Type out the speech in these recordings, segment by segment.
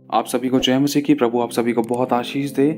आप सभी को जय मसीह की। प्रभु आप सभी को बहुत आशीष दे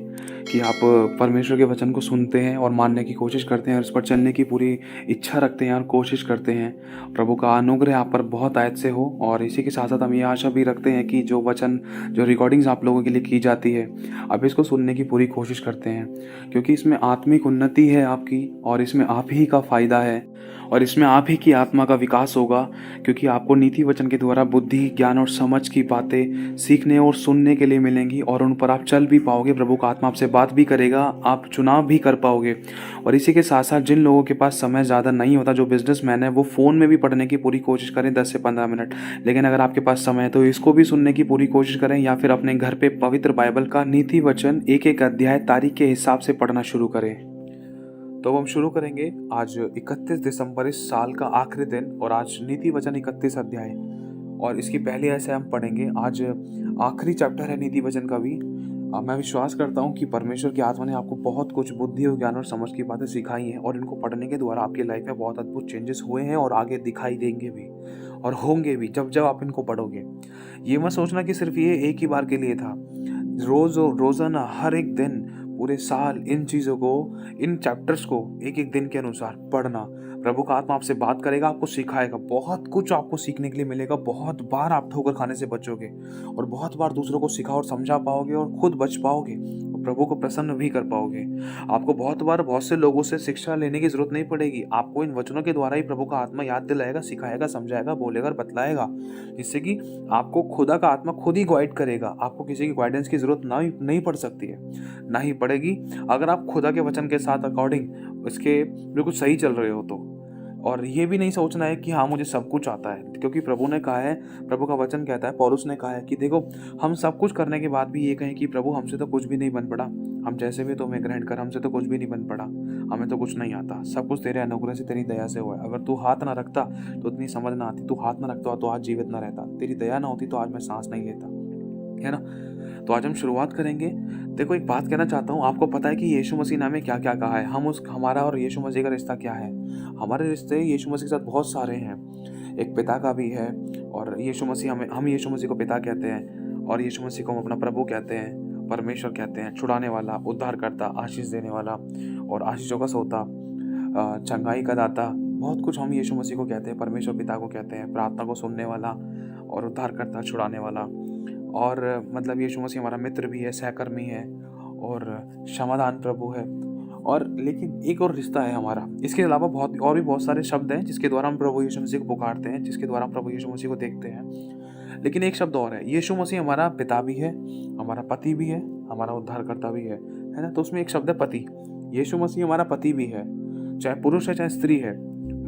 कि आप परमेश्वर के वचन को सुनते हैं और मानने की कोशिश करते हैं और इस पर चलने की पूरी इच्छा रखते हैं और कोशिश करते हैं। प्रभु का अनुग्रह आप पर बहुत आयत से हो। और इसी के साथ साथ हम ये आशा भी रखते हैं कि जो वचन, जो रिकॉर्डिंग्स आप लोगों के लिए की जाती है, आप इसको सुनने की पूरी कोशिश करते हैं, क्योंकि इसमें आत्मिक उन्नति है आपकी, और इसमें आप ही का फ़ायदा है, और इसमें आप ही की आत्मा का विकास होगा, क्योंकि आपको नीति वचन के द्वारा बुद्धि, ज्ञान और समझ की बातें सीखने और सुनने के लिए मिलेंगी, और उन पर आप चल भी पाओगे। प्रभु का आत्मा आपसे बात भी करेगा, आप चुनाव भी कर पाओगे। और इसी के साथ साथ जिन लोगों के पास समय ज़्यादा नहीं होता, जो बिजनेसमैन है, वो फ़ोन में भी पढ़ने की पूरी कोशिश करें 10 से 15 मिनट। लेकिन अगर आपके पास समय है तो इसको भी सुनने की पूरी कोशिश करें, या फिर अपने घर पे पवित्र बाइबल का नीति वचन एक एक अध्याय तारीख के हिसाब से पढ़ना शुरू करें। तो अब हम शुरू करेंगे। आज 31 दिसंबर, इस साल का आखिरी दिन, और आज नीति वचन 31 अध्याय, और इसकी पहले ऐसे हम पढ़ेंगे। आज आखिरी चैप्टर है नीति वचन का भी। मैं विश्वास करता हूँ कि परमेश्वर की आत्मा ने आपको बहुत कुछ बुद्धि और ज्ञान और समझ की बातें सिखाई हैं, और इनको पढ़ने के द्वारा आपकी लाइफ में बहुत अद्भुत चेंजेस हुए हैं और आगे दिखाई देंगे भी और होंगे भी जब जब आप इनको पढ़ोगे। ये मत सोचना कि सिर्फ ये एक ही बार के लिए था। रोजाना हर एक दिन, पूरे साल इन चीज़ों को, इन चैप्टर्स को एक एक दिन के अनुसार पढ़ना। प्रभु का आत्मा आपसे बात करेगा, आपको सिखाएगा, बहुत कुछ आपको सीखने के लिए मिलेगा। बहुत बार आप ठोकर खाने से बचोगे, और बहुत बार दूसरों को सिखा और समझा पाओगे, और खुद बच पाओगे, और प्रभु को प्रसन्न भी कर पाओगे। आपको बहुत बार बहुत से लोगों से शिक्षा लेने की जरूरत नहीं पड़ेगी। आपको इन वचनों के द्वारा ही प्रभु का आत्मा याद दिलाएगा, सिखाएगा, समझाएगा, बोलेगा और बतलाएगा, जिससे कि आपको खुदा का आत्मा खुद ही गाइड करेगा। आपको किसी की गाइडेंस की जरूरत नहीं पड़ सकती है, ना ही पड़ेगी, अगर आप खुदा के वचन के साथ अकॉर्डिंग इसके बिल्कुल सही चल रहे हो तो। और ये भी नहीं सोचना है कि हाँ मुझे सब कुछ आता है, क्योंकि प्रभु ने कहा है, प्रभु का वचन कहता है, पौलुस ने कहा है कि देखो, हम सब कुछ करने के बाद भी ये कहें कि प्रभु हमसे तो कुछ भी नहीं बन पड़ा, हम जैसे भी तो हमें ग्रहण कर, हमसे तो कुछ भी नहीं बन पड़ा, हमें तो कुछ नहीं आता, सब कुछ तेरे अनुग्रह से, तेरी दया से हुआ है। अगर तू हाथ ना रखता तो इतनी समझ ना आती, तू हाथ ना रखता तो आज जीवित ना रहता, तेरी दया ना होती तो आज मैं सांस नहीं लेता, है ना। तो आज हम शुरुआत करेंगे। देखो, एक बात कहना चाहता हूँ, आपको पता है कि यीशु मसीह ने हमें क्या क्या कहा है? हमारा और यीशु मसीह का रिश्ता क्या है? हमारे रिश्ते यीशु मसीह के साथ बहुत सारे हैं। एक पिता का भी है, और यीशु मसीह हम यीशु मसीह को पिता कहते हैं, और यीशु मसीह को हम अपना प्रभु कहते हैं, परमेश्वर कहते हैं, छुड़ाने वाला, उद्धार करता, आशीष देने वाला, और आशीषों का सोता, चंगाई का दाता, बहुत कुछ हम यीशु मसीह को कहते हैं, परमेश्वर पिता को कहते हैं, प्रार्थना को सुनने वाला और उद्धार करता, छुड़ाने वाला। और मतलब यीशु मसीह हमारा मित्र भी है, सहकर्मी है, और क्षमादान प्रभु है। और लेकिन एक और रिश्ता है हमारा, इसके अलावा भी बहुत सारे शब्द हैं जिसके द्वारा हम प्रभु यीशु मसीह को पुकारते हैं, जिसके द्वारा हम प्रभु यीशु मसीह को देखते हैं। लेकिन एक शब्द और है, यीशु मसीह हमारा पिता भी है, हमारा पति भी है, हमारा उद्धारकर्ता भी है ना। तो उसमें एक शब्द है पति। यीशु मसीह हमारा पति भी है, चाहे पुरुष है चाहे स्त्री है।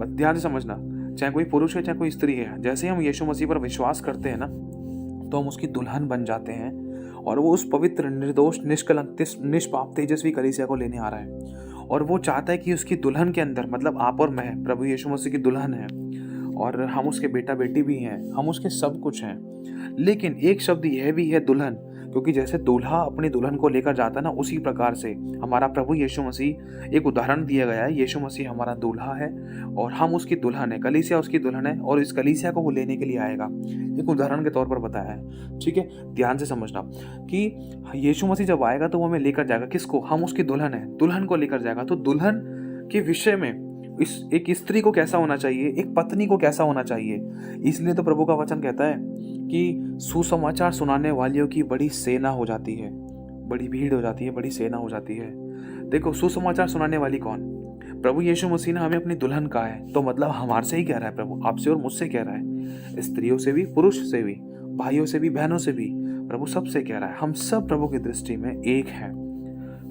ध्यान से समझना, चाहे कोई पुरुष है चाहे कोई स्त्री है, जैसे ही हम यीशु मसीह पर विश्वास करते हैं ना, तो हम उसकी दुल्हन बन जाते हैं, और वो उस पवित्र, निर्दोष, निष्कलंक, निष्पाप, तेजस्वी कलीसिया को लेने आ रहा है। और वो चाहता है कि उसकी दुल्हन के अंदर, मतलब आप और मैं, प्रभु यीशु मसीह की दुल्हन है, और हम उसके बेटा बेटी भी हैं, हम उसके सब कुछ हैं। लेकिन एक शब्द यह भी है, दुल्हन, क्योंकि जैसे दूल्हा अपनी दुल्हन को लेकर जाता है ना, उसी प्रकार से हमारा प्रभु यीशु मसीह, एक उदाहरण दिया गया है, यीशु मसीह हमारा दूल्हा है और हम उसकी दुल्हन है, कलीसिया उसकी दुल्हन है, और इस कलीसिया को वो लेने के लिए आएगा। एक उदाहरण के तौर पर बताया है, ठीक है। ध्यान से समझना कि यीशु मसीह जब आएगा तो वो हमें लेकर जाएगा, किसको? हम उसकी दुल्हन है, दुल्हन को लेकर जाएगा। तो दुल्हन के विषय में एक स्त्री को कैसा होना चाहिए, एक पत्नी को कैसा होना चाहिए, इसलिए तो प्रभु का वचन कहता है कि सुसमाचार सुनाने वालियों की बड़ी सेना हो जाती है, बड़ी भीड़ हो जाती है, बड़ी सेना हो जाती है। देखो, सुसमाचार सुनाने वाली कौन? प्रभु यीशु मसीह ने हमें अपनी दुल्हन कहा है, तो मतलब हमारे से ही कह रहा है प्रभु, आपसे और मुझसे कह रहा है, स्त्रियों से भी, पुरुष से भी, भाइयों से भी, बहनों से भी, प्रभु सबसे कह रहा है। हम सब प्रभु की दृष्टि में एक हैं,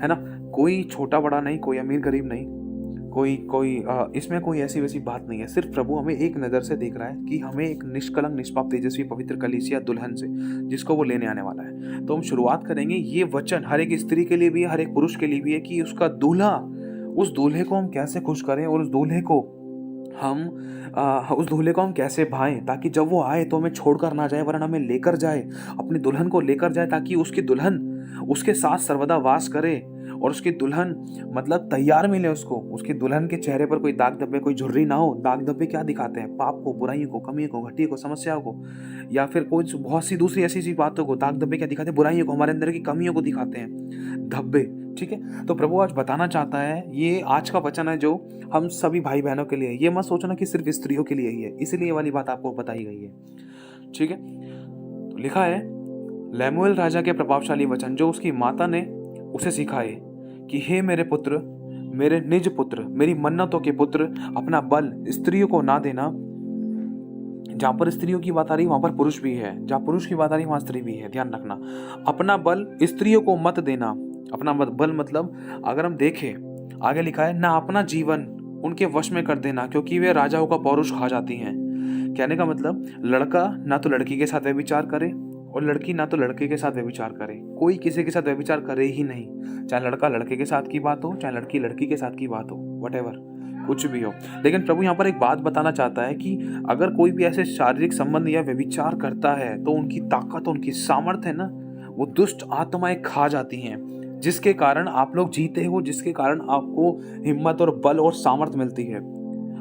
है ना। कोई छोटा बड़ा नहीं, कोई अमीर गरीब नहीं, इसमें कोई ऐसी वैसी बात नहीं है। सिर्फ प्रभु हमें एक नज़र से देख रहा है कि हमें एक निष्कलंक, निष्पाप, तेजस्वी, पवित्र कलीसिया, दुल्हन से, जिसको वो लेने आने वाला है। तो हम शुरुआत करेंगे। ये वचन हर एक स्त्री के लिए भी है, हर एक पुरुष के लिए भी है, कि उसका दूल्हा, उस दूल्हे को हम कैसे खुश करें, और उस दूल्हे को हम कैसे भाएं, ताकि जब वो आए तो हमें छोड़कर ना जाए, वरना हमें लेकर जाए, अपनी दुल्हन को लेकर जाए, ताकि उसकी दुल्हन उसके साथ सर्वदा वास करे, और उसकी दुल्हन मतलब तैयार मिले उसको, उसकी दुल्हन के चेहरे पर कोई दाग धब्बे, कोई झुर्री ना हो। दाग धब्बे क्या दिखाते हैं? पाप को, बुराइयों को, कमियों को, घटिया को, समस्याओं को, या फिर कोई बहुत सी दूसरी ऐसी सी बातों को। दाग धब्बे क्या दिखाते हैं? बुराइयों को, हमारे अंदर की कमियों को दिखाते हैं धब्बे। ठीक है, तो प्रभु आज बताना चाहता है, ये आज का वचन है जो हम सभी भाई बहनों के लिए है। ये मत सोचना कि सिर्फ स्त्रियों के लिए ही है, इसलिए ये वाली बात आपको बताई गई है। ठीक है, तो लिखा है लेमुएल राजा के प्रभावशाली वचन जो उसकी माता ने उसे सिखाए कि हे मेरे पुत्र, मेरे निज पुत्र, मेरी मन्नतों के पुत्र, अपना बल स्त्रियों को ना देना। जहां पर स्त्रियों की बात आ रही वहां पर पुरुष भी है, जहां पुरुष की बात आ रही वहां स्त्री भी है, ध्यान रखना। अपना बल स्त्रियों को मत देना। अपना बल मतलब अगर हम देखें, आगे लिखा है ना अपना जीवन उनके वश में कर देना, क्योंकि वे राजाओं का पौरुष खा जाती हैं। कहने का मतलब लड़का ना तो लड़की के साथ व्यभिचार करे और लड़की ना तो लड़के के साथ व्यभिचार करे। कोई किसी के साथ व्यभिचार करे ही नहीं, चाहे लड़का लड़के के साथ की बात हो, चाहे लड़की लड़की के साथ की बात हो, व्हाटएवर, कुछ भी हो। लेकिन प्रभु यहाँ पर एक बात बताना चाहता है कि अगर कोई भी ऐसे शारीरिक संबंध या व्यभिचार करता है तो उनकी ताकत, उनकी सामर्थ्य है ना, वो दुष्ट आत्माएं खा जाती हैं, जिसके कारण आप लोग जीते हो, जिसके कारण आपको हिम्मत और बल और सामर्थ्य मिलती है।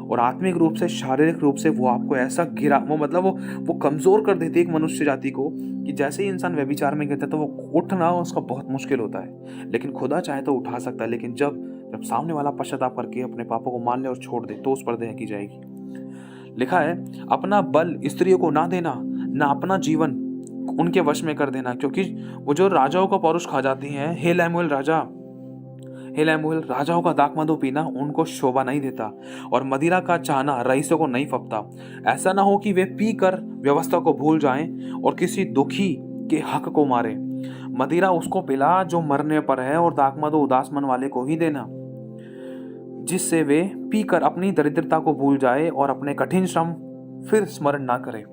और आत्मिक रूप से, शारीरिक रूप से वो आपको ऐसा गिरा, वो मतलब वो कमजोर कर देती है एक मनुष्य जाति को, कि जैसे ही इंसान व्यभिचार में गिरता है तो वो उठना उसका बहुत मुश्किल होता है। लेकिन खुदा चाहे तो उठा सकता है, लेकिन जब सामने वाला पश्चाताप करके अपने पापों को मान ले और छोड़ दे तो उस पर दया की जाएगी। लिखा है अपना बल स्त्रियों को ना देना, ना अपना जीवन उनके वश में कर देना, क्योंकि वो जो राजाओं का पौरुष खा जाती हैं। हे लेमुएल राजा, हे लेमुएल, राजाओं का दाख मधु पीना उनको शोभा नहीं देता और मदिरा का चाहना रईसों को नहीं फपता। ऐसा ना हो कि वे पी कर व्यवस्था को भूल जाएं और किसी दुखी के हक को मारे। मदिरा उसको पिला जो मरने पर है, और दाख मधु उदास मन वाले को ही देना, जिससे वे पीकर अपनी दरिद्रता को भूल जाए और अपने कठिन श्रम फिर स्मरण ना करे।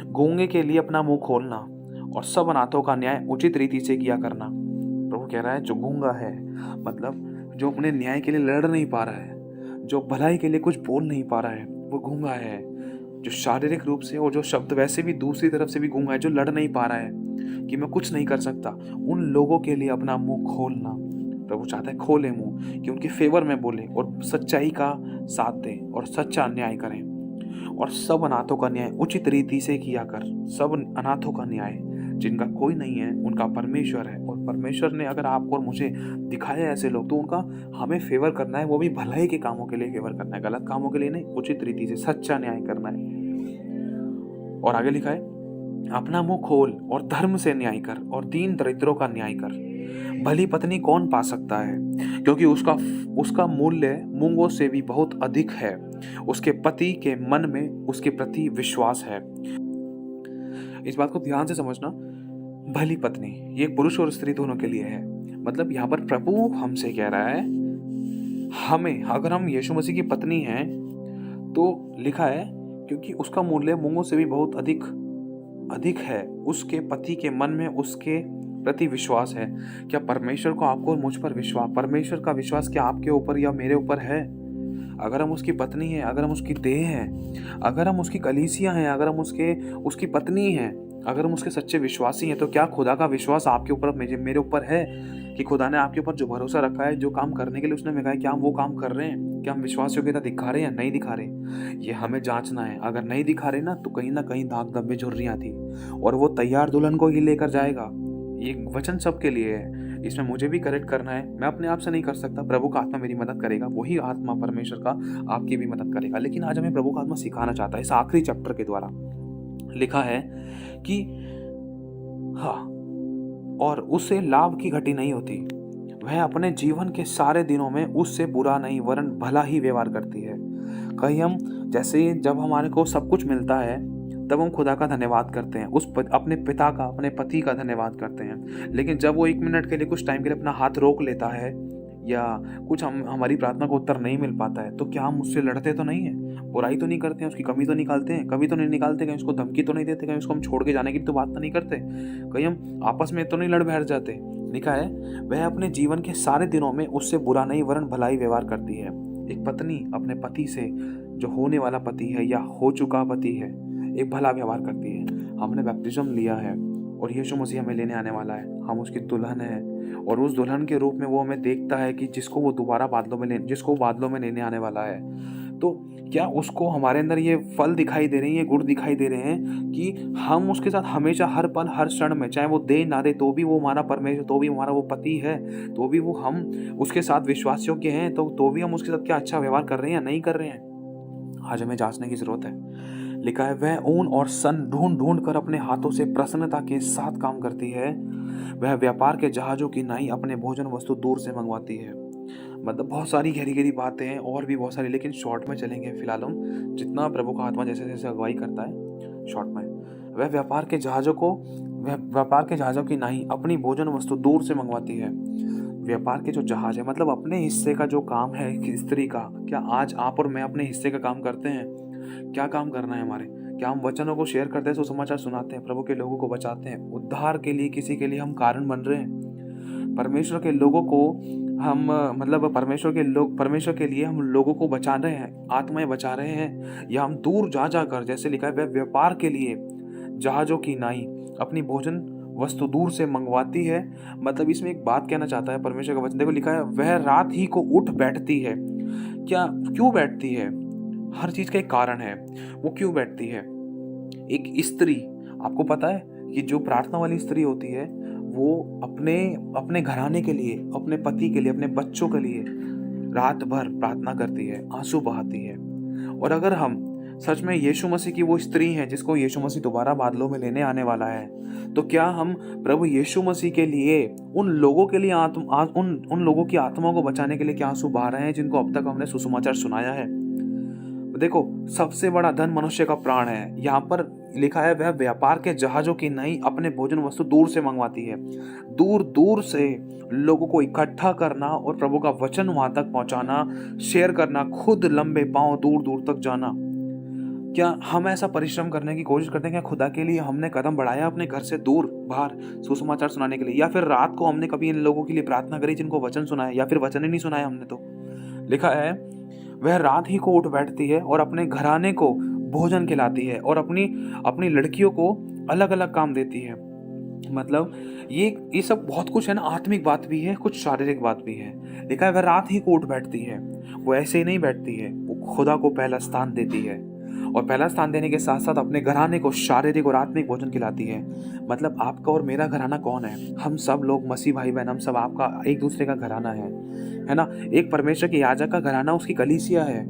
गूंगे के लिए अपना मुंह खोलना और सब अनाथों का न्याय उचित रीति से किया करना। प्रभु कह रहा है जो गूंगा है, मतलब जो अपने न्याय के लिए लड़ नहीं पा रहा है, जो भलाई के लिए कुछ बोल नहीं पा रहा है, वो गूंगा है। जो शारीरिक रूप से और जो शब्द वैसे भी दूसरी तरफ से भी गूंगा है, जो लड़ नहीं पा रहा है कि मैं कुछ नहीं कर सकता, उन लोगों के लिए अपना मुंह खोलना। प्रभु चाहता है खोले मुंह, कि उनके फेवर में बोले और सच्चाई का साथ दे और सच्चा न्याय करें। और सब अनाथों का न्याय उचित रीति से किया कर। सब अनाथों का न्याय, जिनका कोई नहीं है, उनका परमेश्वर है। और परमेश्वर ने अगर आपको और मुझे दिखाया ऐसे लोग, तो उनका हमें फेवर करना है, वो भी भलाई के कामों के लिए फेवर करना है, गलत कामों के लिए नहीं, उचित रीति से सच्चा न्याय करना है। और आगे लिखा है अपना मुंह खोल और धर्म से न्याय कर और दीन दरिद्रों का न्याय कर। भली पत्नी कौन पा सकता है, क्योंकि उसका मूल्य मूंगों से भी बहुत अधिक है। उसके पति के मन में उसके प्रति विश्वास है। इस बात को ध्यान से समझना, भली पत्नी ये पुरुष और स्त्री दोनों के लिए है। मतलब यहाँ पर प्रभु हमसे कह रहा है, हमें, अगर हम यीशु मसीह की पत्नी हैं तो लिखा है क्योंकि उसका मूल्य मूंगों से भी बहुत अधिक है। उसके पति के मन में उसके प्रति विश्वास है। क्या परमेश्वर को, आपको और मुझ पर विश्वास, परमेश्वर का विश्वास क्या आपके ऊपर या मेरे ऊपर है? अगर हम उसकी पत्नी हैं, अगर हम उसकी देह हैं, अगर हम उसकी कलीसिया हैं, अगर हम उसकी पत्नी हैं, अगर हम उसके सच्चे विश्वासी हैं, तो क्या खुदा का विश्वास आपके ऊपर, मेरे ऊपर है? कि खुदा ने आपके ऊपर जो भरोसा रखा है, जो काम करने के लिए उसने कहा है, क्या हम वो काम कर रहे हैं? क्या हम विश्वास योग्यता दिखा रहे हैं या नहीं दिखा रहे? ये हमें जांचना है। अगर नहीं दिखा रहे ना कहीं दाग धब्बे झुर्रियां थी, और वो तैयार दुल्हन को ही लेकर जाएगा। ये वचन सबके लिए है। इसमें मुझे भी करेक्ट करना है, मैं अपने आप से नहीं कर सकता, प्रभु का आत्मा मेरी मदद करेगा, वही आत्मा परमेश्वर का आपकी भी मदद करेगा। लेकिन आज हमें प्रभु का आत्मा सिखाना चाहता है इस आखिरी चैप्टर के द्वारा। लिखा है कि हाँ, और उससे लाभ की घटी नहीं होती, वह अपने जीवन के सारे दिनों में उससे बुरा नहीं वरन भला ही व्यवहार करती है। कहीं हम जैसे जब हमारे को सब कुछ मिलता है तब हम खुदा का धन्यवाद करते हैं, अपने पिता का, अपने पति का धन्यवाद करते हैं। लेकिन जब वो 1 मिनट के लिए, कुछ टाइम के लिए अपना हाथ रोक लेता है या कुछ हमारी प्रार्थना को उत्तर नहीं मिल पाता है, तो क्या हम उससे लड़ते तो नहीं है, बुराई तो नहीं करते हैं, उसकी कमी तो निकालते हैं? कभी तो नहीं निकालते, कहीं उसको धमकी तो नहीं देते, कहीं उसको हम छोड़ के जाने की तो बात तो नहीं करते, कहीं हम आपस में तो नहीं लड़ बैठ जाते? लिखा है वह अपने जीवन के सारे दिनों में उससे बुरा नहीं वरन भलाई व्यवहार करती है। एक पत्नी अपने पति से, जो होने वाला पति है या हो चुका पति है, एक भला व्यवहार करती है। हमने बैप्टिज्म लिया है और यीशु मसीह हमें लेने आने वाला है, हम उसकी दुल्हन है और उस दुल्हन के रूप में वो हमें देखता है कि जिसको वो बादलों में लेने आने वाला है। तो क्या उसको हमारे अंदर ये फल दिखाई दे रहे हैं, ये गुण दिखाई दे रहे हैं कि हम उसके साथ हमेशा, हर पल, हर क्षण में, चाहे वो दे ना दे तो भी वो हमारा परमेश्वर, तो भी हमारा वो पति है, तो भी वो हम उसके साथ विश्वास योग्य हैं, तो भी हम उसके साथ क्या अच्छा व्यवहार कर रहे हैं या नहीं कर रहे हैं, आज हमें जांचने की जरूरत है। लिखा है, वह ऊन और सन ढूंढ ढूंढ कर अपने हाथों से प्रसन्नता के साथ काम करती है। वह व्यापार के जहाजों की नाई अपने भोजन वस्तु दूर से मंगवाती है। मतलब बहुत सारी गहरी गहरी बातें हैं और भी बहुत सारी, लेकिन शॉर्ट में चलेंगे फिलहाल हम, जितना प्रभु का आत्मा जैसे जैसे अगुवाई करता है शॉर्ट में। वह व्यापार के जहाजों की नाई अपनी भोजन वस्तु दूर से मंगवाती है। व्यापार के जो जहाज है, मतलब अपने हिस्से का जो काम है स्त्री का, क्या आज आप और मैं अपने हिस्से का काम करते हैं? क्या काम करना है हमारे? क्या हम वचनों को शेयर करते हैं, सुसमाचार सुनाते हैं, प्रभु के लोगों को बचाते हैं, उद्धार के लिए किसी के लिए हम कारण बन रहे हैं, परमेश्वर के लोगों को हम मतलब परमेश्वर के लिए हम लोगों को बचा रहे हैं, आत्माएं बचा रहे हैं, या हम दूर जा जाकर, जैसे लिखा है, वह व्यापार के लिए जहाजों की नाई अपनी भोजन वस्तु दूर से मंगवाती है। मतलब इसमें एक बात कहना चाहता है परमेश्वर का वचन, देखो लिखा है, वह रात ही को उठ बैठती है। क्या, क्यों बैठती है? हर चीज का एक कारण है, वो क्यों बैठती है। एक स्त्री, आपको पता है कि जो प्रार्थना वाली स्त्री होती है, वो अपने घराने के लिए, अपने पति के लिए, अपने बच्चों के लिए रात भर प्रार्थना करती है, आंसू बहाती है। और अगर हम सच में यीशु मसीह की वो स्त्री हैं जिसको यीशु मसीह दोबारा बादलों में लेने आने वाला है, तो क्या हम प्रभु यीशु मसीह के लिए, उन लोगों के लिए उन लोगों की आत्माओं को बचाने के लिए क्या आंसू बहा रहे हैं जिनको अब तक हमने सुसमाचार सुनाया है? देखो, सबसे बड़ा धन मनुष्य का प्राण है। यहाँ पर लिखा है, वह व्यापार के जहाजों की नई अपने भोजन वस्तु दूर से मंगवाती है। दूर दूर से लोगों को इकट्ठा करना और प्रभु का वचन वहां तक पहुंचाना, शेयर करना, खुद लंबे पांव दूर दूर तक जाना। क्या हम ऐसा परिश्रम करने की कोशिश करते हैं? क्या खुदा के लिए हमने कदम बढ़ाया अपने घर से दूर बाहर सुसमाचार सुनाने के लिए? या फिर रात को हमने कभी इन लोगों के लिए प्रार्थना करी जिनको वचन सुनाया, या फिर वचन ही नहीं सुनाया हमने? तो लिखा है, वह रात ही को उठ बैठती है और अपने घराने को भोजन खिलाती है और अपनी लड़कियों को अलग अलग काम देती है। मतलब ये सब बहुत कुछ है ना, आत्मिक बात भी है, कुछ शारीरिक बात भी है। लिखा है, वह रात ही को उठ बैठती है। वो ऐसे ही नहीं बैठती है, वो खुदा को पहला स्थान देती है, और पहला स्थान देने के साथ साथ अपने घराने को शारीरिक और आत्मिक भोजन खिलाती है। मतलब आपका और मेरा घराना कौन है? हम सब लोग मसीह भाई बहन, हम सब आपका एक दूसरे का घराना है ना। एक परमेश्वर के याजक का घराना उसकी कलीसिया है,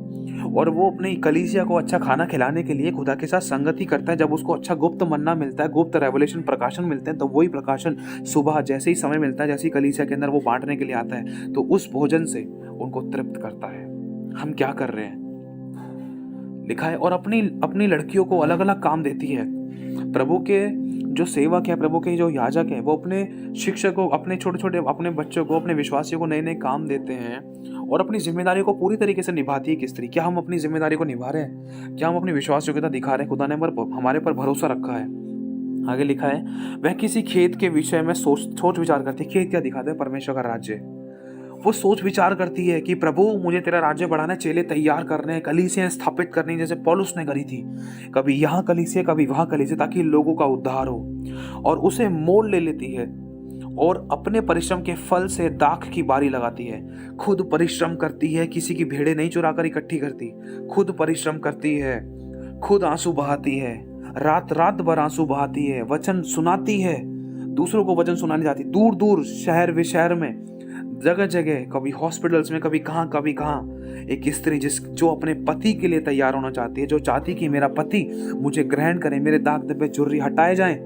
और वो अपनी कलीसिया को अच्छा खाना खिलाने के लिए खुदा के साथ संगति करता है। जब उसको अच्छा गुप्त मन्ना मिलता है, गुप्त रेवलेशन, प्रकाशन मिलते हैं, तो वही प्रकाशन सुबह जैसे ही समय मिलता है, जैसे ही कलीसिया के अंदर वो बांटने के लिए आता है, तो उस भोजन से उनको तृप्त करता है। हम क्या कर रहे हैं? लिखा है, और अपनी लड़कियों को अलग अलग काम देती है। प्रभु के जो सेवक है, प्रभु के जो याजक है, वो अपने शिक्षक को, अपने छोटे छोटे अपने बच्चों को, अपने विश्वासियों को नए नए काम देते हैं और अपनी जिम्मेदारी को पूरी तरीके से निभाती है। स्त्री, क्या हम अपनी जिम्मेदारी को निभा रहे हैं? क्या हम अपनी विश्वास योग्यता दिखा रहे हैं? खुदा ने हमारे पर भरोसा रखा है। आगे लिखा है, वह किसी खेत के विषय में सोच विचार करती है। खेत क्या दिखाता है? परमेश्वर का राज्य। वो सोच विचार करती है कि प्रभु, मुझे तेरा राज्य बढ़ाना, चेले तैयार करने, कलीसियां स्थापित करनी, जैसे पौलुस ने करी थी, कभी यहाँ कलीसिया कभी वहां कलीसिया, ताकि लोगों का उद्धार हो। और उसे मोल ले लेती है और अपने परिश्रम के फल से दाख की बारी लगाती है। खुद परिश्रम करती है, किसी की भेड़ें नहीं चुरा कर इकट्ठी करती, खुद परिश्रम करती है, खुद आंसू बहाती है, रात रात भर आंसू बहाती है, वचन सुनाती है, दूसरों को वचन सुनाने जाती, दूर दूर शहर विशहर में, जगह जगह, कभी हॉस्पिटल्स में, कभी कहाँ। एक स्त्री जो अपने पति के लिए तैयार होना चाहती है, जो चाहती कि मेरा पति मुझे ग्रहण करे, मेरे दाग धब्बे झुर्री हटाए जाएं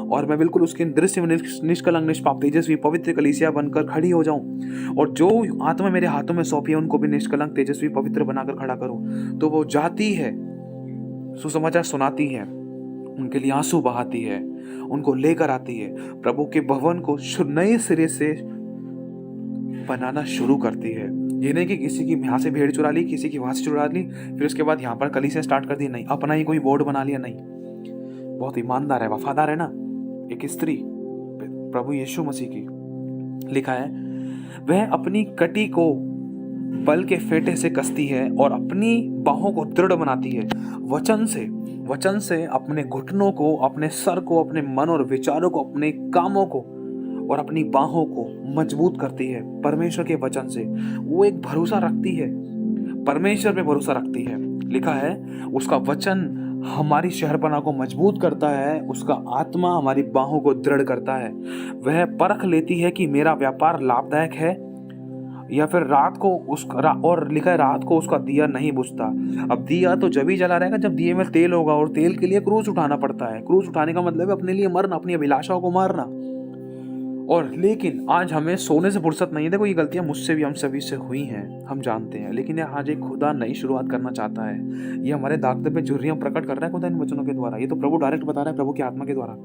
और मैं बिल्कुल उसके दृश्य में निष्कलंक, निष्पाप, तेजस्वी, पवित्र कलीसिया बनकर खड़ी हो जाऊं, और जो आत्मा मेरे हाथों में सौंपी है उनको भी निष्कलंक, तेजस्वी, पवित्र बनाकर खड़ा करूं। तो वो जाती है, सुसमाचार सुनाती है, उनके लिए आंसू बहाती है, उनको लेकर आती है, प्रभु के भवन को नए सिरे से बनाना शुरू करती है। ये नहीं कि किसी की यहाँ से भेड़ चुरा ली, किसी की वहां से चुरा ली, फिर उसके बाद यहाँ पर कलीसिया स्टार्ट कर दी, नहीं, अपना ही कोई बोर्ड बना लिया, नहीं। बहुत ईमानदार है, वफादार है ना एक स्त्री प्रभु यीशु मसीह की। लिखा है, वह अपनी कटी को बल के फेटे से कसती है और अपनी बाहों को दृढ़ बनाती है। वचन से अपने घुटनों को, अपने सर को, अपने मन और विचारों को, अपने कामों को और अपनी बाहों को मजबूत करती है परमेश्वर के वचन से। वो एक भरोसा रखती है, परमेश्वर पे भरोसा रखती है। लिखा है उसका वचन हमारी शहरपनाह को मजबूत करता है, उसका आत्मा हमारी बाहों को दृढ़ करता है। वह परख लेती है कि मेरा व्यापार लाभदायक है या फिर रात को और लिखा है रात को उसका दिया नहीं बुझता। अब दिया तो जब ही जला रहेगा जब दिए में तेल होगा, और तेल के लिए क्रूस उठाना पड़ता है। क्रूस उठाने का मतलब है अपने लिए मरना, अपनी अभिलाषाओं को मारना। और लेकिन आज हमें सोने से फुर्सत नहीं है। देखो ये गलतियां मुझसे भी, हम सभी से हुई हैं, हम जानते हैं, लेकिन आज एक खुदा नई शुरुआत करना चाहता है। ये हमारे दागते पे झुर्रियां प्रकट कर रहा है खुदा इन वचनों के द्वारा। ये तो प्रभु डायरेक्ट बता रहा है, प्रभु की आत्मा के द्वारा।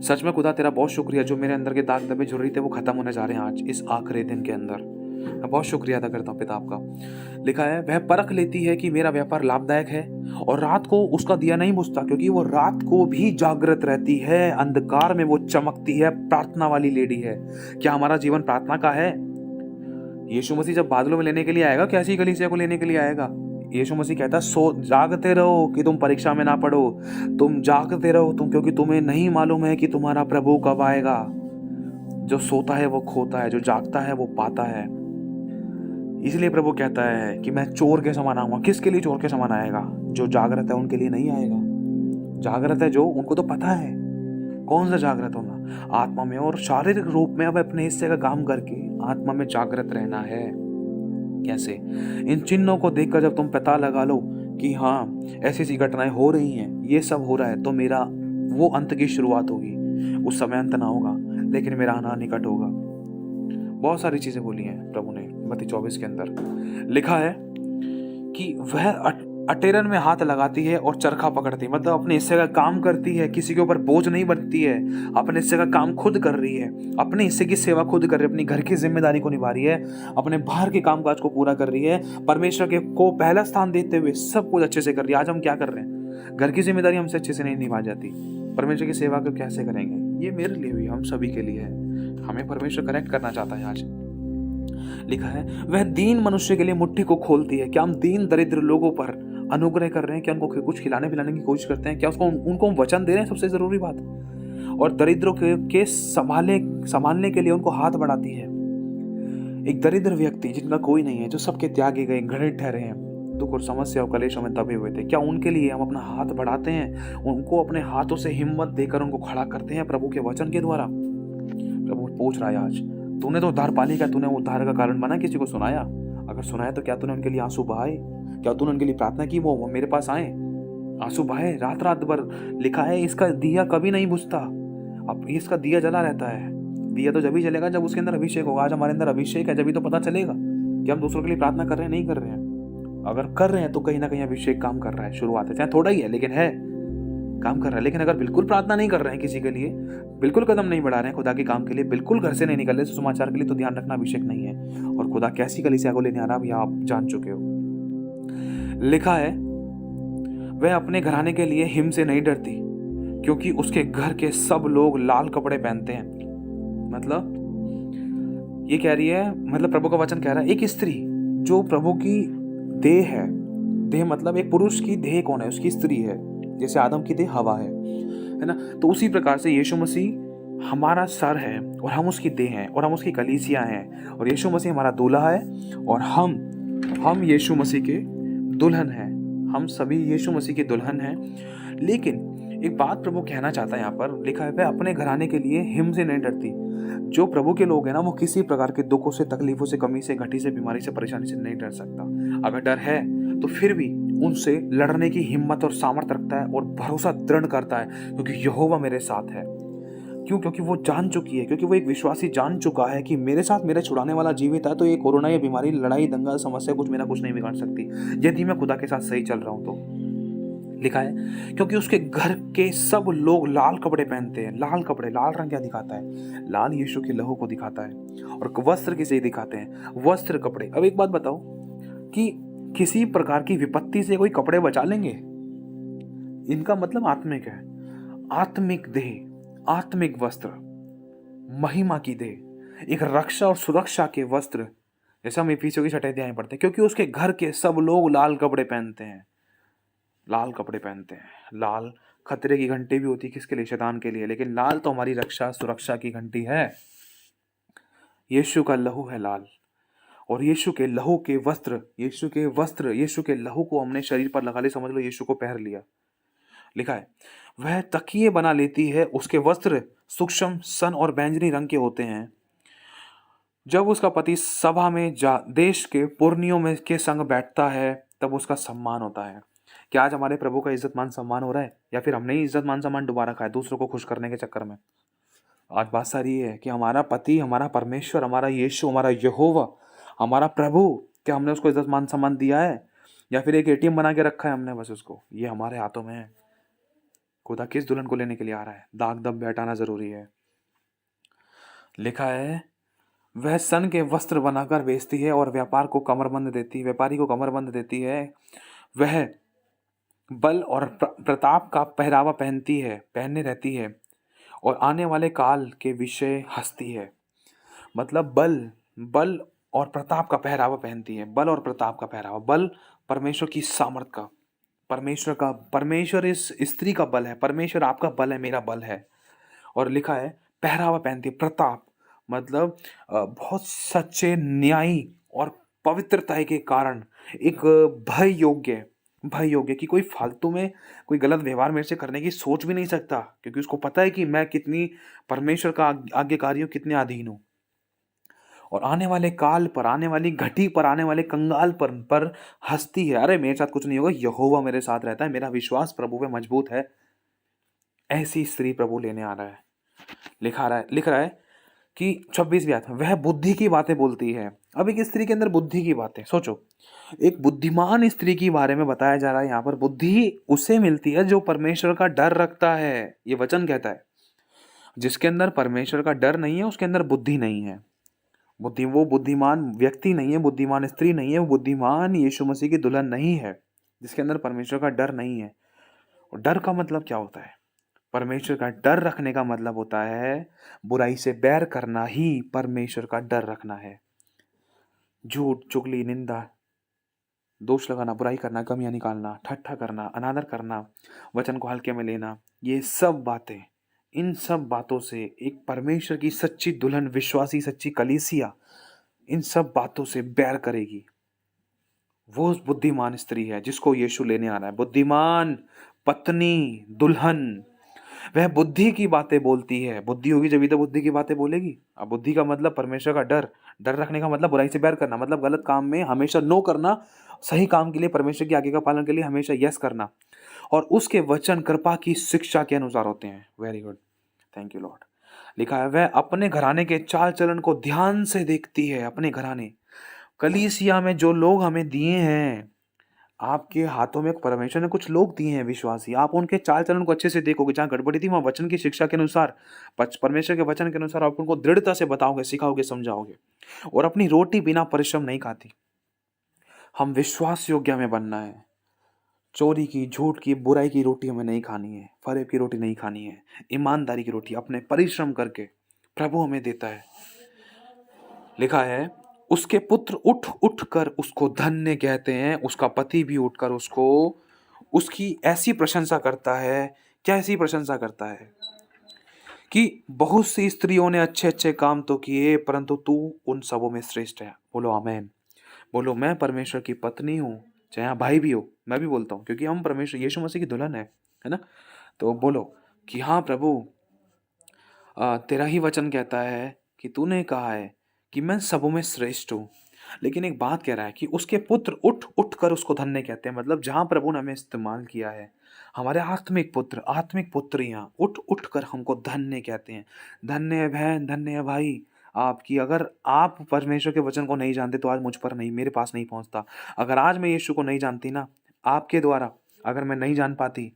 सच में खुदा तेरा बहुत शुक्रिया, जो मेरे अंदर के दाग दबे झुर्री थे वो खत्म होने जा रहे हैं आज इस आखिरी दिन के अंदर। मैं बहुत शुक्रिया अदा करता हूँ पिता आपका। लिखा है वह परख लेती है कि मेरा व्यापार लाभदायक है और रात को उसका दिया नहीं बुझता, क्योंकि वो रात को भी जागृत रहती है, अंधकार में वो चमकती है, प्रार्थना वाली लेडी है। क्या हमारा जीवन प्रार्थना का है? यीशु मसीह जब बादलों में लेने के लिए आएगा, कैसी कलीसिया को लेने के लिए आएगा? यीशु मसीह कहता है सो जागते रहो कि तुम परीक्षा में ना पड़ो। तुम जागते रहो क्योंकि तुम्हें नहीं मालूम है कि तुम्हारा प्रभु कब आएगा। जो सोता है वो खोता है, जो जागता है वो पाता है। इसलिए प्रभु कहता है कि मैं चोर के समान आऊंगा। किसके लिए चोर के समान आएगा? जो जागृत है उनके लिए नहीं आएगा। जागृत है जो, उनको तो पता है कौन सा जागृत होना, आत्मा में और शारीरिक रूप में अब अपने हिस्से का काम करके आत्मा में जागृत रहना है। कैसे? इन चिन्हों को देखकर जब तुम पता लगा लो कि हाँ ऐसी ऐसी घटनाएं हो रही हैं, ये सब हो रहा है, तो मेरा वो अंत की शुरुआत होगी। उस समय अंत ना होगा, लेकिन मेरा आना निकट होगा। बहुत सारी चीजें बोली हैं प्रभु ने मत्ती 24 के अंदर। लिखा है कि वह अटेरन में हाथ लगाती है और चरखा पकड़ती है, मतलब अपने हिस्से का काम करती है, किसी के ऊपर बोझ नहीं बनती है, अपने हिस्से का काम खुद कर रही है, अपने हिस्से की सेवा खुद कर रही है, अपनी घर की जिम्मेदारी को निभा रही है, अपने बाहर के कामकाज को पूरा कर रही है, परमेश्वर के को पहला स्थान देते हुए सब कुछ अच्छे से कर रही है। आज हम क्या कर रहे हैं? घर की जिम्मेदारी हमसे अच्छे से नहीं निभा जाती, परमेश्वर की सेवा को कैसे करेंगे? ये मेरे लिए भी, हम सभी के लिए है। हमें परमेश्वर करेक्ट करना चाहता है आज। लिखा है वह दीन मनुष्य के लिए मुट्ठी को खोलती है। क्या हम दीन दरिद्र लोगों पर अनुग्रह कर रहे हैं? क्या उनको कुछ खिलाने पिलाने की कोशिश करते हैं? क्या उनको हम वचन दे रहे हैं? सबसे जरूरी बात। और दरिद्रों के संभालने के लिए उनको हाथ बढ़ाती है। एक दरिद्र व्यक्ति जिनका कोई नहीं है, जो सबके त्यागे गए, घृणित ठहरे हैं, दुख और समस्या और कलेशों में दबे हुए थे, क्या उनके लिए हम अपना हाथ बढ़ाते हैं? उनको अपने हाथों से हिम्मत देकर उनको खड़ा करते हैं प्रभु के वचन के द्वारा। प्रभु पूछ रहा है आज, तूने तो उद्धार पा ली, क्या तूने उद्धार का कारण बना? किसी को सुनाया? अगर सुनाया तो क्या तूने उनके लिए आंसू बहाए? क्या तूने उनके लिए प्रार्थना की वो मेरे पास आए? आंसू बहाए रात रात भर। लिखा है इसका दिया कभी नहीं बुझता। अब इसका दिया जला रहता है। दिया तो जब ही जलेगा जब उसके अंदर अभिषेक होगा। आज हमारे अंदर अभिषेक है, जब ही तो पता चलेगा कि हम दूसरों के लिए प्रार्थना कर रहे हैं, नहीं कर रहे हैं। अगर कर रहे हैं तो कहीं ना कहीं अभिषेक काम कर रहा है। शुरुआत है, चाहे थोड़ा ही है, लेकिन है, काम कर रहा है। लेकिन अगर बिल्कुल प्रार्थना नहीं कर रहे हैं किसी के लिए, बिल्कुल कदम नहीं बढ़ा रहे हैं खुदा के काम के लिए, बिल्कुल घर से नहीं निकल रहे सुसमाचार के लिए, तो ध्यान रखना अभिषेक नहीं है। और खुदा कैसी कलीसिया को लेने आ रहा है आप जान चुके हो। लिखा है वह अपने घराने के लिए हिम से नहीं डरती, क्योंकि उसके घर के सब लोग लाल कपड़े पहनते हैं। मतलब ये कह रही है, मतलब प्रभु का वचन कह रहा है, एक स्त्री जो प्रभु की देह है, देह मतलब एक पुरुष की देह कौन है? उसकी स्त्री है। जैसे आदम की देह हवा है ना? तो उसी प्रकार से यीशु मसीह हमारा सर है और हम उसकी देह हैं और हम उसकी कलीसिया हैं, और यीशु मसीह हमारा दूल्हा है और हम यीशु मसीह के दुल्हन हैं। हम सभी यीशु मसीह के दुल्हन हैं। लेकिन एक बात प्रभु कहना चाहता है यहाँ पर। लिखा है वह अपने घराने के लिए हिम से नहीं डरती। जो प्रभु के लोग हैं ना, वो किसी प्रकार के दुखों से, तकलीफों से, कमी से, घटी से, बीमारी से, परेशानी से नहीं डर सकता। अगर डर है तो फिर भी उनसे लड़ने की हिम्मत और सामर्थ्य रखता है और भरोसा दृढ़ करता है, क्योंकि यहोवा मेरे साथ है। क्यों? क्योंकि वो जान चुकी है, क्योंकि वो एक विश्वासी जान चुका है कि मेरे साथ मेरे छुड़ाने वाला जीवित है, तो ये कोरोना या बीमारी, लड़ाई, दंगा, समस्या कुछ मेरा कुछ नहीं बिगाड़ सकती, यदि मैं खुदा के साथ सही चल रहा हूं तो। लिखा है क्योंकि उसके घर के सब लोग लाल कपड़े पहनते हैं। लाल कपड़े, लाल रंग क्या दिखाता है? लाल यीशु के लहू को दिखाता है। और वस्त्र किसे दिखाते हैं? वस्त्र, कपड़े। अब एक बात बताओ कि किसी प्रकार की विपत्ति से कोई कपड़े बचा लेंगे? इनका मतलब आत्मिक है। आत्मिक देह, आत्मिक वस्त्र, महिमा की देह, एक रक्षा और सुरक्षा के वस्त्र, जैसा हम इफिसियों की 6 अध्याय में पढ़ते हैं। क्योंकि उसके घर के सब लोग लाल कपड़े पहनते हैं। लाल कपड़े पहनते हैं। लाल खतरे की घंटी भी होती है, किसके लिए? शैतान के लिए। लेकिन लाल तो हमारी रक्षा सुरक्षा की घंटी है। यीशु का लहू है लाल, और यीशु के लहू के वस्त्र, यीशु के वस्त्र, यीशु के लहू को हमने शरीर पर लगा लिया, समझ लो यीशु को पहन लिया। लिखा है वह तकिए बना लेती है, उसके वस्त्र सूक्ष्म सन और बैंगनी रंग के होते हैं। जब उसका पति सभा में देश के पुरनियों में के संग बैठता है तब उसका सम्मान होता है। क्या आज हमारे प्रभु का इज्जत मान सम्मान हो रहा है, या फिर हमने ही इज्जत मान सम्मान दोबारा खाया दूसरों को खुश करने के चक्कर में? आज बात सारी ये है कि हमारा पति, हमारा परमेश्वर, हमारा यीशु, हमारा यहोवा, हमारा प्रभु, क्या हमने उसको इज्जत मान सम्मान दिया है, या फिर एक एटीएम बना के रखा है हमने बस उसको? ये हमारे हाथों में है। खुदा किस दुल्हन को लेने के लिए आ रहा है, दाग दब हटाना जरूरी है। लिखा है वह सन के वस्त्र बनाकर बेचती है और व्यापारी को कमरबंद देती है। वह बल और प्रताप का पहरावा पहनने रहती है और आने वाले काल के विषय हंसती है। मतलब बल और प्रताप का पहरावा पहनती है। बल और प्रताप का पहरावा, बल परमेश्वर की सामर्थ का, परमेश्वर इस स्त्री का बल है, परमेश्वर आपका बल है, मेरा बल है। और लिखा है पहरावा पहनती है। प्रताप मतलब बहुत सच्चे, न्यायी और पवित्रता के कारण एक भय योग्य कि कोई फालतू में कोई गलत व्यवहार मेरे से करने की सोच भी नहीं सकता, क्योंकि उसको पता है कि मैं कितनी परमेश्वर का आज्ञाकारी हूँ, कितने अधीन हूँ। और आने वाले काल पर, आने वाली घटी पर, आने वाले कंगाल पर हंसती है। अरे मेरे साथ कुछ नहीं होगा, यहोवा मेरे साथ रहता है, मेरा विश्वास प्रभु पे मजबूत है। ऐसी स्त्री प्रभु लेने आ रहा है। लिख रहा है कि 26वीं आयत में वह बुद्धि की बातें बोलती है। अब एक स्त्री के अंदर बुद्धि की बातें सोचो, एक बुद्धिमान स्त्री के बारे में बताया जा रहा है यहाँ पर। बुद्धि उसे मिलती है जो परमेश्वर का डर रखता है, ये वचन कहता है। जिसके अंदर परमेश्वर का डर नहीं है उसके अंदर बुद्धि नहीं है। वो बुद्धिमान व्यक्ति नहीं है, बुद्धिमान स्त्री नहीं है, वो बुद्धिमान यीशु मसीह की दुल्हन नहीं है जिसके अंदर परमेश्वर का डर नहीं है। और डर का मतलब क्या होता है? परमेश्वर का डर रखने का मतलब होता है बुराई से बैर करना ही परमेश्वर का डर रखना है। झूठ, चुगली, निंदा, दोष लगाना, बुराई करना, कमियां निकालना, ठट्ठा करना, अनादर करना, वचन को हल्के में लेना, ये सब बातें, इन सब बातों से एक परमेश्वर की सच्ची दुल्हन, विश्वासी सच्ची कलीसिया इन सब बातों से बैर करेगी। वो बुद्धिमान स्त्री है जिसको यीशु लेने आ रहा है। बुद्धिमान पत्नी, दुल्हन, वह बुद्धि की बातें बोलती है। बुद्धि होगी जब तो बुद्धि की बातें बोलेगी। अब बुद्धि का मतलब परमेश्वर का डर रखने का मतलब बुराई से बैर करना, मतलब गलत काम में हमेशा नो करना, सही काम के लिए, परमेश्वर की आज्ञा का पालन के लिए हमेशा यस करना। और उसके वचन कृपा की शिक्षा के अनुसार होते हैं। Very good, thank you Lord. लिखा है वह अपने घराने के चाल चलन को ध्यान से देखती है। अपने घराने, कलीसिया में जो लोग हमें दिए हैं, आपके हाथों में परमेश्वर ने कुछ लोग दिए हैं विश्वासी, आप उनके चाल चलन को अच्छे से देखोगे। जहाँ गड़बड़ी थी वहाँ वचन की शिक्षा के अनुसार, परमेश्वर के वचन के अनुसार आप उनको दृढ़ता से बताओगे, सिखाओगे, समझाओगे। और अपनी रोटी बिना परिश्रम नहीं खाती। हम विश्वास योग्य हमें बनना है। चोरी की, झूठ की, बुराई की रोटी हमें नहीं खानी है, फरेब की रोटी नहीं खानी है। ईमानदारी की रोटी अपने परिश्रम करके प्रभु हमें देता है। लिखा है उसके पुत्र उठ कर उसको धन्य कहते हैं। उसका पति भी उठकर उसकी ऐसी प्रशंसा करता है। क्या ऐसी प्रशंसा करता है? कि बहुत सी स्त्रियों ने अच्छे अच्छे काम तो किए, परंतु तू उन सबों में श्रेष्ठ है। बोलो आमेन। बोलो मैं परमेश्वर की पत्नी हूँ, चाहे यहाँ भाई भी हो, मैं भी बोलता हूँ, क्योंकि हम परमेश्वर यीशु मसीह की दुल्हन है ना। तो बोलो कि हाँ प्रभु, तेरा ही वचन कहता है कि तूने कहा है कि मैं सबों में श्रेष्ठ हूँ। लेकिन एक बात कह रहा है कि उसके पुत्र उठ कर उसको धन्य कहते हैं। मतलब जहाँ प्रभु ने हमें इस्तेमाल किया है, हमारे आत्मिक पुत्र, आत्मिक पुत्रियाँ उठ कर हमको धन्य कहते हैं। धन्य है बहन, धन्य है भाई आपकी। अगर आप परमेश्वर के वचन को नहीं जानते तो आज मुझ पर नहीं, मेरे पास नहीं पहुँचता। अगर आज मैं यीशु को नहीं जानती ना, आपके द्वारा अगर मैं नहीं जान पाती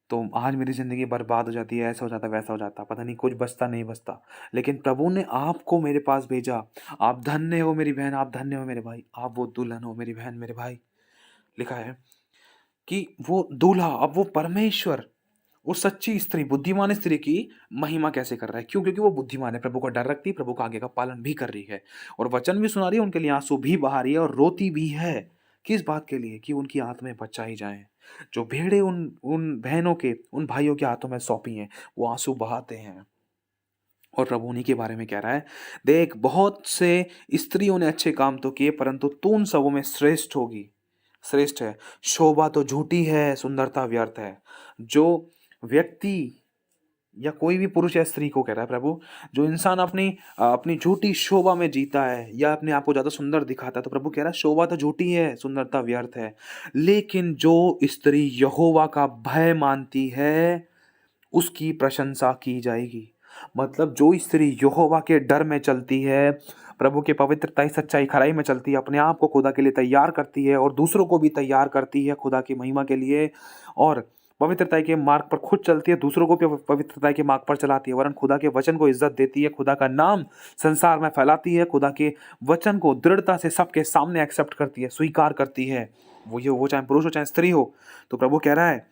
तो आज मेरी ज़िंदगी बर्बाद हो जाती है, ऐसा हो जाता, वैसा हो जाता, पता नहीं कुछ बचता नहीं बचता। लेकिन प्रभु ने आपको मेरे पास भेजा। आप धन्य हो मेरी बहन, आप धन्य हो मेरे भाई, आप वो दुल्हन हो मेरी बहन, मेरे भाई। लिखा है कि वो दूल्हा, अब वो परमेश्वर, वो सच्ची स्त्री, बुद्धिमान स्त्री की महिमा कैसे कर रहा है? क्यों? क्योंकि वो बुद्धिमान है, प्रभु का डर रखती है, प्रभु का आगे का पालन भी कर रही है, और वचन भी सुना रही है। उनके लिए आंसू भी बहा रही है और रोती भी है। किस बात के लिए? कि उनकी आत्माएं बचाई जाएं, जो भेड़ें उन उन बहनों के, उन भाइयों के हाथों में सौंपी हैं, वो आँसू बहाते हैं। और प्रभु उन्हीं के बारे में कह रहा है, देख बहुत से स्त्रियों ने अच्छे काम तो किए, परंतु तू उन सबों में श्रेष्ठ होगी, श्रेष्ठ है। शोभा तो झूठी है, सुंदरता व्यर्थ है। जो व्यक्ति या कोई भी पुरुष या स्त्री को कह रहा है प्रभु, जो इंसान अपनी झूठी शोभा में जीता है या अपने आप को ज़्यादा सुंदर दिखाता है, तो प्रभु कह रहा है शोभा तो झूठी है, सुंदरता व्यर्थ है। लेकिन जो स्त्री यहोवा का भय मानती है, उसकी प्रशंसा की जाएगी। मतलब जो स्त्री यहोवा के डर में चलती है, प्रभु के पवित्रता, सच्चाई, खराई में चलती है, अपने आप को खुदा के लिए तैयार करती है और दूसरों को भी तैयार करती है खुदा की महिमा के लिए, और पवित्रता के मार्ग पर खुद चलती है, दूसरों को भी पवित्रता के मार्ग पर चलाती है, वरन खुदा के वचन को इज्जत देती है, खुदा का नाम संसार में फैलाती है, खुदा के वचन को दृढ़ता से सबके सामने एक्सेप्ट करती है, स्वीकार करती है, वो चाहे पुरुष हो चाहे स्त्री हो। तो प्रभु कह रहा है,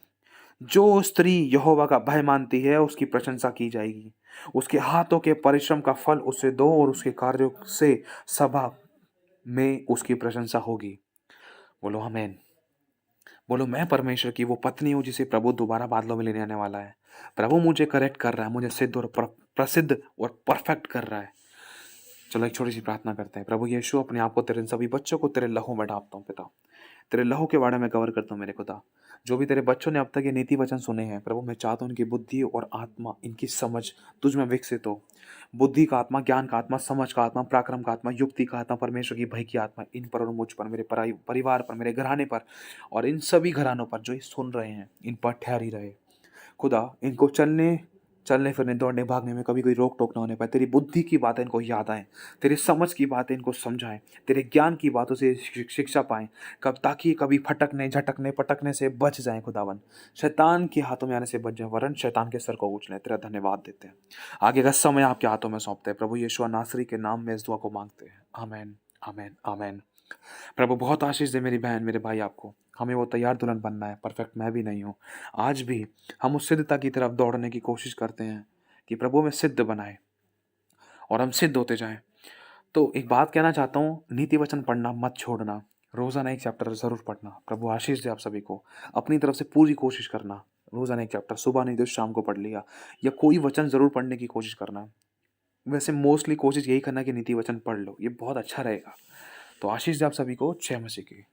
जो स्त्री यहोवा का भय मानती है, उसकी प्रशंसा की जाएगी। उसके हाथों के परिश्रम का फल उसे दो और उसके कार्यों से सभा में उसकी प्रशंसा होगी। बोलो आमीन। बोलो, मैं परमेश्वर की वो पत्नी हूँ जिसे प्रभु दोबारा बादलों में लेने आने वाला है। प्रभु मुझे करेक्ट कर रहा है, मुझे सिद्ध और प्रसिद्ध और परफेक्ट कर रहा है। चलो एक छोटी सी प्रार्थना करते हैं। प्रभु यीशु, अपने आप को तेरे इन सभी बच्चों को तेरे लहू में ढांपता हूँ पिता, तेरे लहू के बारे में कवर करता हूँ मेरे खुदा। जो भी तेरे बच्चों ने अब तक ये नीति वचन सुने हैं प्रभु, मैं चाहता हूँ इनकी बुद्धि और आत्मा, इनकी समझ तुझ में विकसित हो। बुद्धि का आत्मा, ज्ञान का आत्मा, समझ का आत्मा, पराक्रम का आत्मा, युक्ति का आत्मा, परमेश्वर की भय की आत्मा इन पर और मुझ पर, मेरे परिवार पर, मेरे घराने पर और इन सभी घरानों पर जो ये सुन रहे हैं, इन पर ठहरी रहे खुदा। इनको चलने फिरने, दौड़ने भागने में कभी कोई रोक टोक ना होने पाए। तेरी बुद्धि की बातें इनको याद आएँ, तेरी समझ की बातें इनको समझाएं, तेरे ज्ञान की बातों से शिक्षा पाएं, कब ताकि कभी फटकने, झटकने, पटकने से बच जाएं खुदावन, शैतान के हाथों में आने से बच जाएं, वरन शैतान के सर को ऊंच लें। तेरा धन्यवाद देते हैं। आगे का समय आपके हाथों में सौंपते हैं प्रभु यीशु नासरी के नाम में इस दुआ को मांगते हैं। आमीन, आमीन, आमीन। प्रभु बहुत आशीष दे मेरी बहन, मेरे भाई आपको। हमें वो तैयार दुल्हन बनना है, परफेक्ट मैं भी नहीं हूँ। आज भी हम उस सिद्धता की तरफ दौड़ने की कोशिश करते हैं कि प्रभु में सिद्ध बनाए और हम सिद्ध होते जाएं। तो एक बात कहना चाहता हूँ, नीति वचन पढ़ना मत छोड़ना, रोज़ाना एक चैप्टर ज़रूर पढ़ना। प्रभु आशीष दे आप सभी को। अपनी तरफ से पूरी कोशिश करना, रोज़ाना एक चैप्टर, सुबह नहीं तो शाम को पढ़ लिया, या कोई वचन ज़रूर पढ़ने की कोशिश करना। वैसे मोस्टली कोशिश यही करना कि नीति वचन पढ़ लो, ये बहुत अच्छा रहेगा। तो आशीष दे आप सभी को। जय मसीह की।